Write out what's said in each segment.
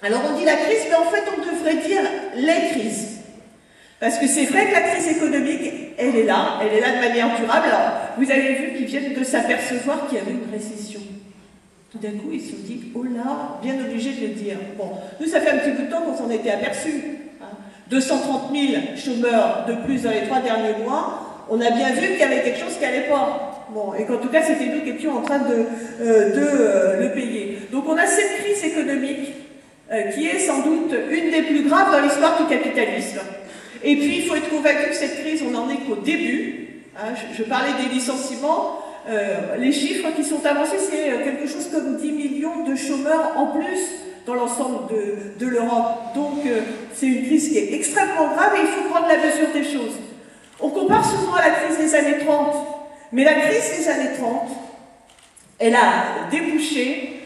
Alors on dit la crise, mais en fait on devrait dire les crises. Parce que c'est vrai que la crise économique, elle est là de manière durable. Alors, vous avez vu qu'ils viennent de s'apercevoir qu'il y avait une récession. Tout d'un coup, ils se sont dit, oh là, bien obligé de le dire. Bon, nous, ça fait un petit bout de temps qu'on s'en était aperçus. 230 000 chômeurs de plus dans les 3 derniers mois, on a bien vu qu'il y avait quelque chose qui n'allait pas. Bon, et qu'en tout cas, c'était nous qui étions en train de le payer. Donc, on a cette crise économique qui est sans doute une des plus graves dans l'histoire du capitalisme. Et puis, il faut être convaincu que cette crise, on n'en est qu'au début. Je parlais des licenciements. Les chiffres qui sont avancés, c'est quelque chose comme 10 millions de chômeurs en plus dans l'ensemble de l'Europe. Donc, c'est une crise qui est extrêmement grave et il faut prendre la mesure des choses. On compare souvent à la crise des années 30, mais la crise des années 30, elle a débouché.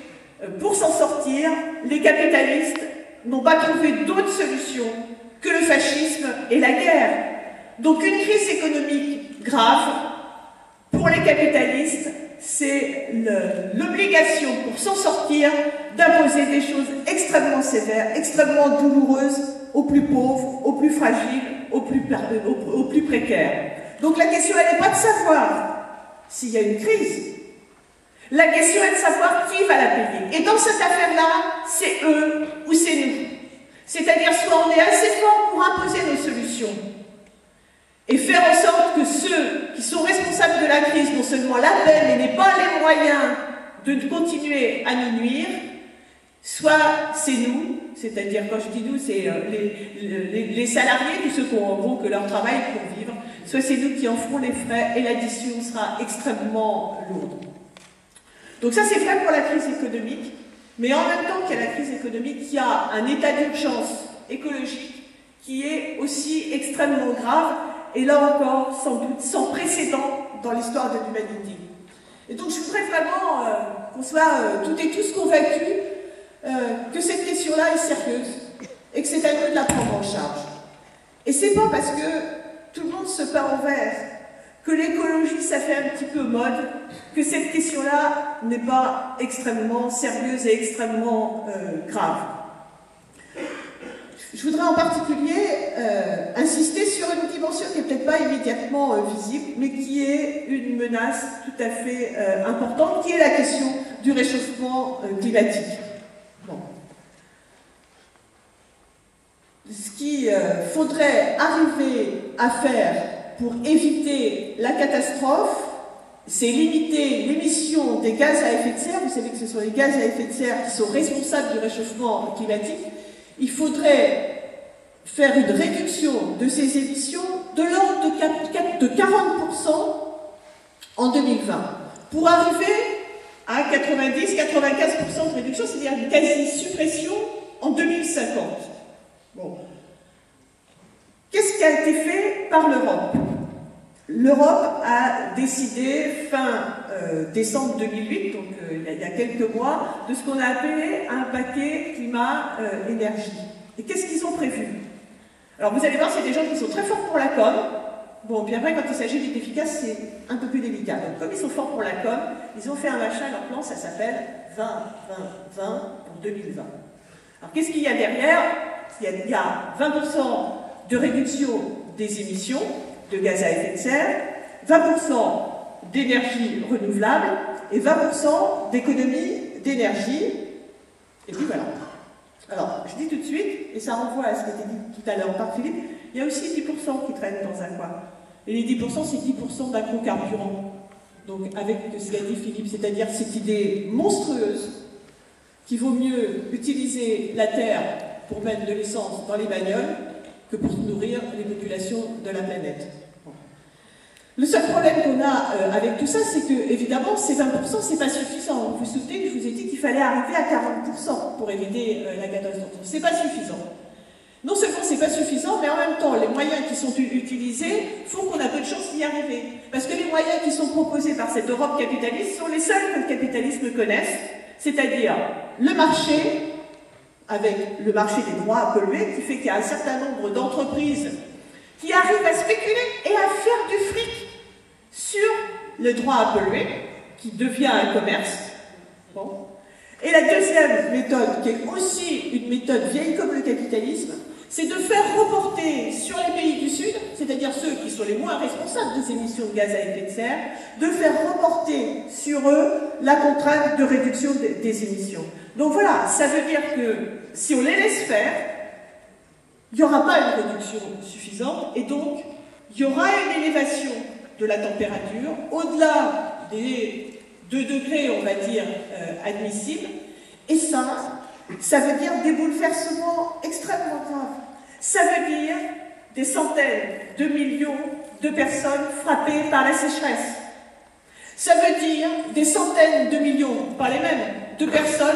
Pour s'en sortir, les capitalistes n'ont pas trouvé d'autre solution que le fascisme et la guerre. Donc une crise économique grave, pour les capitalistes, c'est l'obligation pour s'en sortir d'imposer des choses extrêmement sévères, extrêmement douloureuses aux plus pauvres, aux plus fragiles, aux plus précaires. Donc la question, elle n'est pas de savoir s'il y a une crise. La question est de savoir qui va la payer. Et dans cette affaire-là, c'est eux ou c'est nous. C'est-à-dire, soit on est assez fort pour imposer nos solutions et faire en sorte que ceux qui sont responsables de la crise non seulement la paient, mais n'aient pas les moyens de continuer à nous nuire, soit c'est nous, c'est-à-dire, quand je dis nous, c'est les salariés, tous ceux qui ont en gros que leur travail pour vivre, soit c'est nous qui en ferons les frais et l'addition sera extrêmement lourde. Donc ça, c'est vrai pour la crise économique. Mais en même temps qu'il y a la crise économique, il y a un état d'urgence écologique qui est aussi extrêmement grave, et là encore, sans doute, sans précédent dans l'histoire de l'humanité. Et donc je voudrais vraiment qu'on soit toutes et tous convaincus que cette question-là est sérieuse, et que c'est à nous de la prendre en charge. Et c'est pas parce que tout le monde se peint en vert, que l'écologie, ça fait un petit peu mode, que cette question-là n'est pas extrêmement sérieuse et extrêmement grave. Je voudrais en particulier insister sur une dimension qui n'est peut-être pas immédiatement visible, mais qui est une menace tout à fait importante, qui est la question du réchauffement climatique. Bon. Ce qu'il faudrait arriver à faire pour éviter la catastrophe, c'est limiter l'émission des gaz à effet de serre. Vous savez que ce sont les gaz à effet de serre qui sont responsables du réchauffement climatique. Il faudrait faire une réduction de ces émissions de l'ordre de 40% en 2020, pour arriver à 90-95% de réduction, c'est-à-dire une quasi-suppression en 2050. Bon. Qu'est-ce qui a été fait par l'Europe? L'Europe a décidé fin décembre 2008, donc il y a quelques mois, de ce qu'on a appelé un paquet climat-énergie. Et qu'est-ce qu'ils ont prévu? Alors vous allez voir, c'est des gens qui sont très forts pour la com. Bon, puis après, quand il s'agit d'être efficace, c'est un peu plus délicat. Donc comme ils sont forts pour la com, ils ont fait un machin, leur plan, ça s'appelle 20-20-20 pour 2020. Alors qu'est-ce qu'il y a derrière? Il y a 20% de réduction des émissions de gaz à effet de serre, 20% d'énergie renouvelable et 20% d'économie d'énergie. Et puis voilà. Alors, je dis tout de suite, et ça renvoie à ce qui était dit tout à l'heure par Philippe, il y a aussi 10% qui traînent dans un coin. Et les 10%, c'est 10% d'agrocarburants. Donc, avec ce qu'a dit Philippe, c'est-à-dire cette idée monstrueuse qu'il vaut mieux utiliser la terre pour mettre de l'essence dans les bagnoles que pour nourrir les populations de la planète. Bon. Le seul problème qu'on a avec tout ça, c'est que, évidemment, ces 20%, c'est pas suffisant. Vous vous souvenez que je vous ai dit qu'il fallait arriver à 40% pour éviter la catastrophe. C'est pas suffisant. Non seulement c'est pas suffisant, mais en même temps, les moyens qui sont utilisés font qu'on a peu de chances d'y arriver. Parce que les moyens qui sont proposés par cette Europe capitaliste sont les seuls que le capitalisme connaisse, c'est-à-dire le marché, avec le marché des droits à polluer, qui fait qu'il y a un certain nombre d'entreprises qui arrivent à spéculer et à faire du fric sur le droit à polluer, qui devient un commerce. Bon. Et la deuxième méthode, qui est aussi une méthode vieille comme le capitalisme, c'est de faire reporter sur les pays du Sud, c'est-à-dire ceux qui sont les moins responsables des émissions de gaz à effet de serre, de faire reporter sur eux la contrainte de réduction des émissions. Donc voilà, ça veut dire que si on les laisse faire, il n'y aura pas une réduction suffisante, et donc il y aura une élévation de la température au-delà des 2 degrés, on va dire, admissibles, et ça veut dire des bouleversements extrêmement graves. Ça veut dire des centaines de millions de personnes frappées par la sécheresse. Ça veut dire des centaines de millions, pas les mêmes, de personnes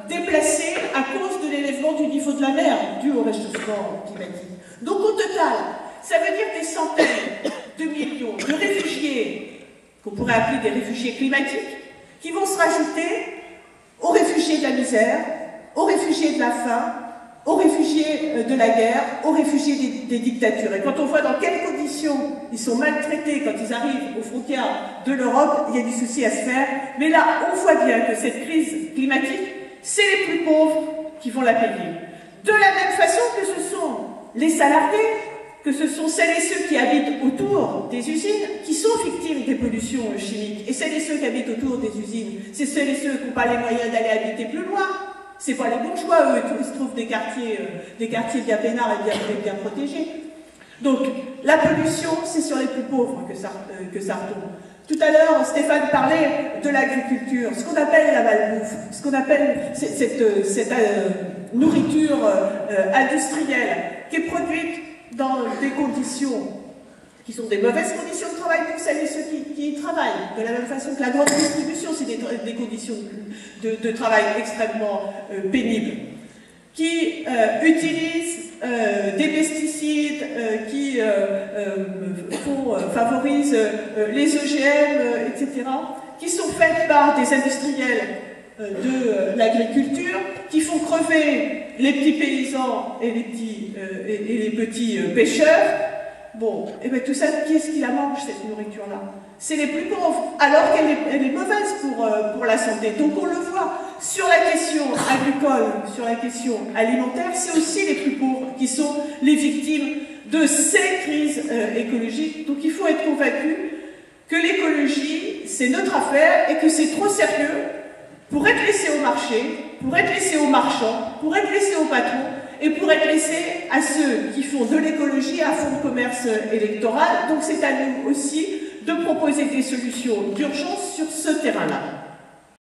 déplacées à cause de l'élèvement du niveau de la mer dû au réchauffement climatique. Donc au total, ça veut dire des centaines de millions de réfugiés, qu'on pourrait appeler des réfugiés climatiques, qui vont se rajouter aux réfugiés de la misère, aux réfugiés de la faim, aux réfugiés de la guerre, aux réfugiés des dictatures. Et quand on voit dans quelles conditions ils sont maltraités quand ils arrivent aux frontières de l'Europe, il y a du souci à se faire. Mais là, on voit bien que cette crise climatique, c'est les plus pauvres qui vont la payer. De la même façon que ce sont les salariés, que ce sont celles et ceux qui habitent autour des usines, qui sont victimes des pollutions chimiques. Et celles et ceux qui habitent autour des usines, c'est celles et ceux qui n'ont pas les moyens d'aller habiter plus loin. C'est pas les bourgeois, eux, ils se trouvent des quartiers bien peinards et bien protégés. Donc, la pollution, c'est sur les plus pauvres que ça retombe. Tout à l'heure, Stéphane parlait de l'agriculture, ce qu'on appelle la malbouffe, ce qu'on appelle cette nourriture industrielle qui est produite dans des conditions qui sont des mauvaises conditions de travail pour celles et ceux qui y travaillent. De la même façon que la grande distribution, c'est des conditions de travail extrêmement pénibles, qui utilisent des pesticides, qui favorisent les OGM, etc., qui sont faites par des industriels de l'agriculture, qui font crever les petits paysans et les petits pêcheurs. Bon, et bien tout ça, qui est-ce qui la mange, cette nourriture-là? C'est les plus pauvres, alors qu'elle est mauvaise pour la santé. Donc on le voit, sur la question agricole, sur la question alimentaire, c'est aussi les plus pauvres qui sont les victimes de ces crises écologiques. Donc il faut être convaincu que l'écologie, c'est notre affaire et que c'est trop sérieux pour être laissé au marché, pour être laissé aux marchands, pour être laissé aux patrons, et pour être laissé à ceux qui font de l'écologie un fonds de commerce électoral. Donc c'est à nous aussi de proposer des solutions d'urgence sur ce terrain-là.